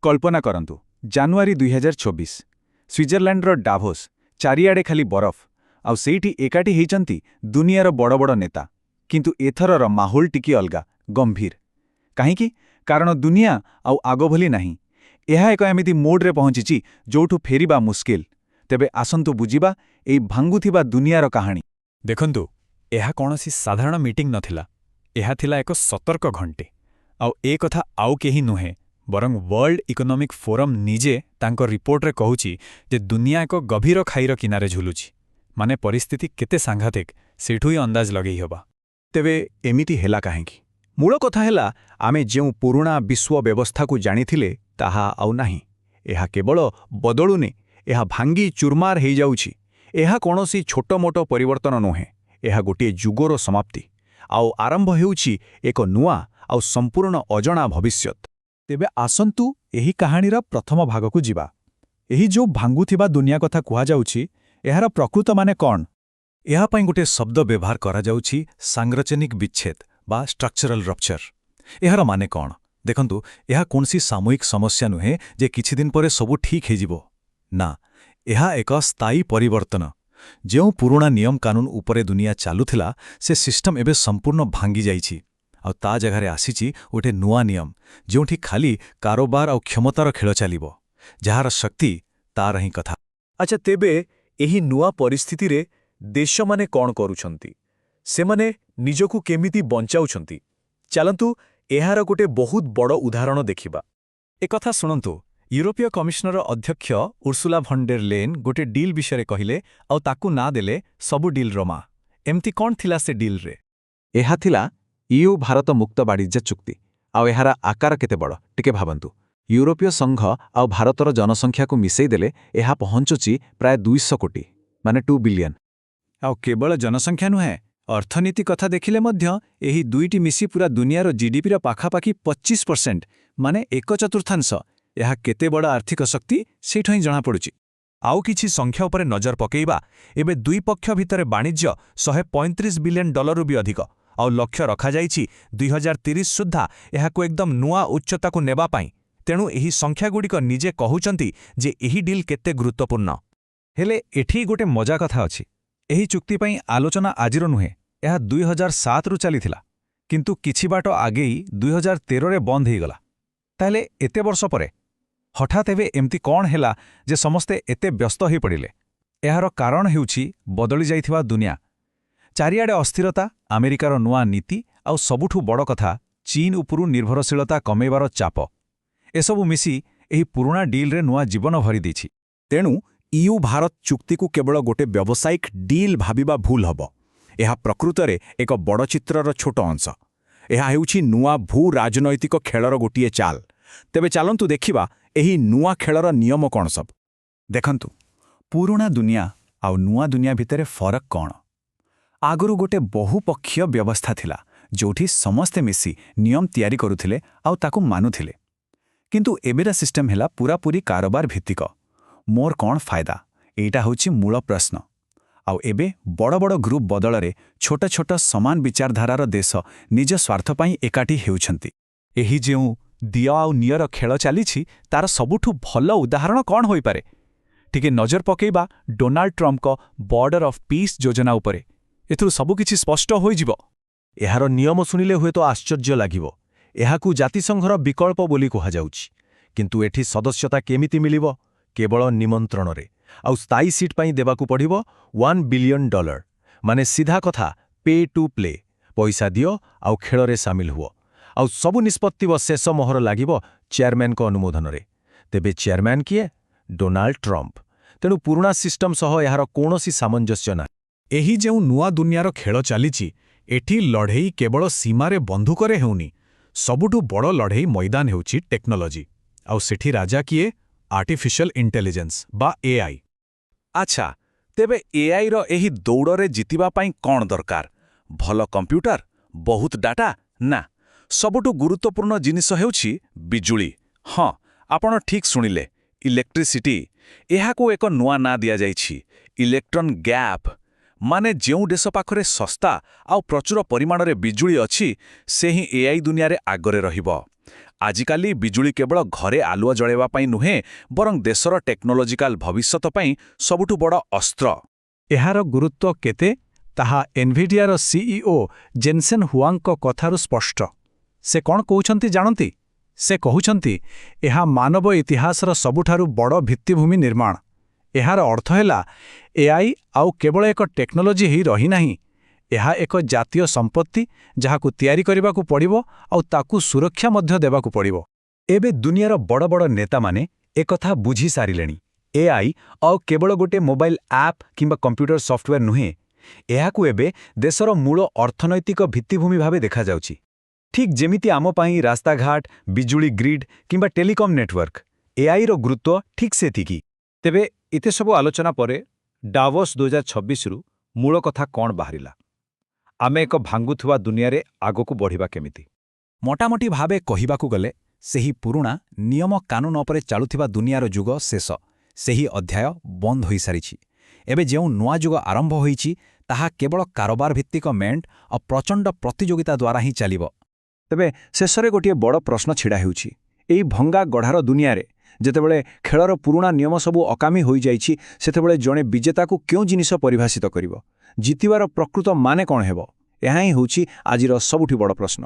कल्पना करंतु जानुआरी 2024 स्विट्जरलैंडर डाभोस चारिआडे खाली बरफ आउ सेठी एकाठी हेइचंती दुनियार बड़ बड़ नेता किंतु एथरर माहौल टिकी अलगा गंभीर काहेकि कारण दुनिया आउ आगो भली नाही एहा एक एमिति मोड्रे पहुंचिछि जोठु फेरिबा मुस्किल तेबे आसंतु बुझिबा एई भांगुथिबा दुनियार कहानी देखंतु एहा कोनोसी साधारण मीटिंग नथिला एहा थिला एक सतर्क घंटे आउ ए कथा आउ केही नुहे बरং वर्ल्ड इकोनॉमिक फोरम निजे तांको रिपोर्टरे कहूची जे दुनिया एक गभीर खाईर किनारे झुलुची माने परिस्थिति केते सांघातिक सेठु ही अंदाज लगेई हबा। तेबे एमिति हेला काहेकि मूल कथा हेला आमे जेउ पुरुणा विश्व व्यवस्था को जानिथिले ताहा आउ नाही एहा केवल बदलुने एहा भांगी चुरमार हेइ जाउची एहा कोनोसी छोटो मोटो परिवर्तन नोहे एहा गोटे जुगोर समाप्ति आउ आरंभ हेउची एक नुआ आउ संपूर्ण अजणा भविष्यत। तेबे आसंतु एही कहानीर प्रथम भागकु जिबा एही जो भांगुथिबा दुनिया कथा कुहा जाउची एहार प्रकृत माने कौन एहा पई गोटे शब्द व्यवहार करा जाउची सांरचनिक विच्छेद बा स्ट्रक्चरल रप्चर एहार माने कौन देखंतु एहा कोनसी सामूहिक समस्या नुहे जे किछि दिन परे सबु ठीक हे जिवो ना एहा एक स्थायी परिवर्तन जेउ पुराना नियम कानून उपरे दुनिया चालुथिला से सिस्टम एबे संपूर्ण भांगी जाइछि आ ता जगारे आसीची गोटे नुआ नियम जोठी खाली कारोबार आ क्षमतार खेल चलिबो जहार शक्ति तार ही कथा। अच्छा तेबे एही नुआ परिस्थिति रे देश माने कोन करूछंती से माने निजकु केमिति बंचाउछंती चलंतु एहार गोटे बहुत बड़ उदाहरण देखिबा। ए कथा सुनंतु यूरोपीय कमिशनर अध्यक्ष उर्सुला भन डेर लेन गोटे डील विषय कहिले आ ताकू ना देले सबु डील रमा एमती कोन थिला से डील रे एहा थिला ईयू भारत मुक्त वाणिज्य चुक्ति आउ एहार आकार केते बड़ टिके भाबंतु यूरोपीय संघ आउ भारतर जनसंख्या को मिसई देले एहा पहुंचुची प्राय 200 कोटी माने 2 बिलियन आउ केवल जनसंख्या नुहे अर्थनीति कथा देखिले मध्य एही दुईटी मिसी पूरा दुनियार जीडीपी रा पाखापाखी 25% माने 1/4 एहा केते बड़ आर्थिक शक्ति सेठई जणा पडुची। आउ किछि संख्या उपरे नजर पकेइबा एबे दुई पक्ष भितरे वाणिज्य $135 बिलियन भी अधिक आउ लक्ष्य रखा जाइछि 2030 सुद्धा एहाको एकदम नुआ उच्चता को नेबा पाई तेणु एही संख्या गुड़िक निजे कहउचंती जे एही डील केते गुरुत्वपूर्ण हेले एठी गोटे मजा कथा अछि एही चुक्ति पई आलोचना आजिर नुहे एहा 2007 रु चलीथिला किंतु किछि बाट आगेई 2013 रे बंद हेई गला ताले एते वर्ष परे हठात एबे एमती कोन हेला जे समस्ते एते व्यस्त होई पड़िले एहार कारण हेउछि बदली जाइथिबा दुनिया चारिआडे अस्थिरता अमेरिकार नुआ नीति आउ सबुठु बड़ कथा चीन उपरु निर्भरशीलता कमेबार चाप एसबु मिसी एही पुराना डील रे नुआ जीवन भरी दैछि तेणु ईयू भारत चुक्ति को केवल गोटे व्यावसायिक डील भाबिबा भूल हबो एहा प्रकृतरे एक बड़ चित्रर छोट अंश एहा हेउछि नुआ भू राजनैतिक खेलर गोटिए चाल तेबे चलंतु देखिबा एही नुआ खेलर नियम कोन सब देखंतु पुराना दुनिया आउ नुआ दुनिया भितरे फरक कोन आगरु गोटे बहुपक्षीय व्यवस्था थिला जोठी समस्ते मिसी नियम तैयारी करुथिले आउ ताकु मानुथिले किंतु एबेरा सिस्टम हेला पूरापूरी कारोबार भित्तिक मोर कोन फायदा एटा होछि मूल प्रश्न आउ एबे बड़ बड़ ग्रुप बदलरे छोट छोट समान विचारधारार देश निज स्वार्थ पई एकाठी हेउछंती एही जेउ दिया आउ नियर खेल चलीछि तार सबुठु भल उदाहरण कोन होई पारे टिके नजर पकेइबा डोनाल्ड ट्रम्प को बॉर्डर ऑफ पीस योजना उपरे एथुरु सबुकिछि स्पष्ट होई जिवो एहार नियम सुनिले हुए तो आश्चर्य लागिवो एहाकु जातिसंघर विकल्प बोली कुहा जाउछि किंतु एठी सदस्यता केमिति मिलिवो केवल निमंत्रण रे आउ स्थायी सीट पई देबाकु पड़िवो $1 बिलियन माने सीधा कथा पे टू प्ले पैसा दियो आउ खेल रे शामिल हुओ आउ सबु निष्पत्ति व शेष मोहर लागिवो चेयरमैन को अनुमोदन रे तेबे चेयरमैन किए डोनाल्ड ट्रम्प तेणु पुराना सिस्टम सह एहार कोनोसी सामंजस्य ना एही जेउ नुआ दुनियार खेल चलीछि एठी लढेई केवल सीमारे बंधुकरे हेउनी सबुठु बड़ लढेई मैदान हेउछि टेक्नोलॉजी आउ सेठी राजा किए आर्टिफिशियल इंटेलिजेंस बा एआई। अच्छा तेबे एआई रो एही दौड़रे जितिबा पई कोन दरकार भल कंप्यूटर बहुत डाटा ना सबुठु गुरुत्वपूर्ण जिनिस हेउछि बिजुली हां आपण ठीक सुनिले इलेक्ट्रिसिटी एहाको एक नुआ ना दिया जाइछि इलेक्ट्रॉन गैप माने जेउ देश पाखरे सस्ता आउ प्रचुर परिमाण रे बिजुली अछि से ही एआई दुनिया रे आगरे रहिबो ଆଜିକାଲି ବିଜୁଳି କେବଳ ଘରେ ଆଲୁଅ ଜଳାଇବା ପାଇଁ ନୁହେଁ, ବରଂ ଦେଶର ଟେକ୍ନୋଲୋଜିକାଲ ଭବିଷ୍ୟତ ପାଇଁ ସବୁଠୁ ବଡ଼ ଅସ୍ତ୍ର। ଏହାର ଗୁରୁତ୍ୱ କେତେ ତାହା ଏନ୍ଭିଡିଆର ସିଇଓ ଜେନସେନ୍ ହୁଆଙ୍କ କଥାରୁ ସ୍ପଷ୍ଟ। ସେ କ'ଣ କହୁଛନ୍ତି ଜାଣନ୍ତି? ସେ କହୁଛନ୍ତି ଏହା ମାନବ ଇତିହାସର ସବୁଠାରୁ ବଡ଼ ଭିତ୍ତିଭୂମି ନିର୍ମାଣ। ଏହାର ଅର୍ଥ ହେଲା ଏଆଇ ଆଉ କେବଳ ଏକ ଟେକ୍ନୋଲୋଜି ହିଁ ରହିନାହିଁ, ଏହା ଏକ ଜାତୀୟ ସମ୍ପତ୍ତି ଯାହାକୁ ତିଆରି କରିବାକୁ ପଡ଼ିବ ଆଉ ତାକୁ ସୁରକ୍ଷା ମଧ୍ୟ ଦେବାକୁ ପଡ଼ିବ। ଏବେ ଦୁନିଆର ବଡ଼ ବଡ଼ ନେତାମାନେ ଏକଥା ବୁଝି ସାରିଲେଣି। ଏଆଇ ଆଉ କେବଳ ଗୋଟେ ମୋବାଇଲ ଆପ୍ କିମ୍ବା କମ୍ପ୍ୟୁଟର ସଫ୍ଟୱେର୍ ନୁହେଁ, ଏହାକୁ ଏବେ ଦେଶର ମୂଳ ଅର୍ଥନୈତିକ ଭିତ୍ତିଭୂମି ଭାବେ ଦେଖାଯାଉଛି। ଠିକ୍ ଯେମିତି ଆମ ପାଇଁ ରାସ୍ତାଘାଟ, ବିଜୁଳି ଗ୍ରିଡ୍ କିମ୍ବା ଟେଲିକମ୍ ନେଟୱାର୍କ, ଏଆଇର ଗୁରୁତ୍ୱ ଠିକ୍ ସେତିକି। ତେବେ ଏତେ ସବୁ ଆଲୋଚନା ପରେ ଡାଭୋସ୍ 2026ରୁ ମୂଳ କଥା କ'ଣ ବାହାରିଲା? ଆମେ ଏକ ଭାଙ୍ଗୁଥିବା ଦୁନିଆରେ ଆଗକୁ ବଢ଼ିବା କେମିତି? ମୋଟାମୋଟି ଭାବେ କହିବାକୁ ଗଲେ ସେହି ପୁରୁଣା ନିୟମ କାନୁନ ଉପରେ ଚାଲୁଥିବା ଦୁନିଆର ଯୁଗ ଶେଷ। ସେହି ଅଧ୍ୟାୟ ବନ୍ଦ ହୋଇସାରିଛି। ଏବେ ଯେଉଁ ନୂଆ ଯୁଗ ଆରମ୍ଭ ହୋଇଛି ତାହା କେବଳ କାରବାର ଭିତ୍ତିକ ମେଣ୍ଟ ଓ ପ୍ରଚଣ୍ଡ ପ୍ରତିଯୋଗିତା ଦ୍ୱାରା ହିଁ ଚାଲିବ। ତେବେ ଶେଷରେ ଗୋଟିଏ ବଡ଼ ପ୍ରଶ୍ନ ଛିଡ଼ା ହେଉଛି। ଏହି ଭଙ୍ଗା ଗଢ଼ାର ଦୁନିଆରେ ଯେତେବେଳେ ଖେଳର ପୁରୁଣା ନିୟମ ସବୁ ଅକାମୀ ହୋଇଯାଇଛି, ସେତେବେଳେ ଜଣେ ବିଜେତାକୁ କେଉଁ ଜିନିଷ ପରିଭାଷିତ କରିବ? ଜିତିବାର ପ୍ରକୃତ ମାନେ କ'ଣ ହେବ? ଏହା ହିଁ ହେଉଛି ଆଜିର ସବୁଠୁ ବଡ଼ ପ୍ରଶ୍ନ।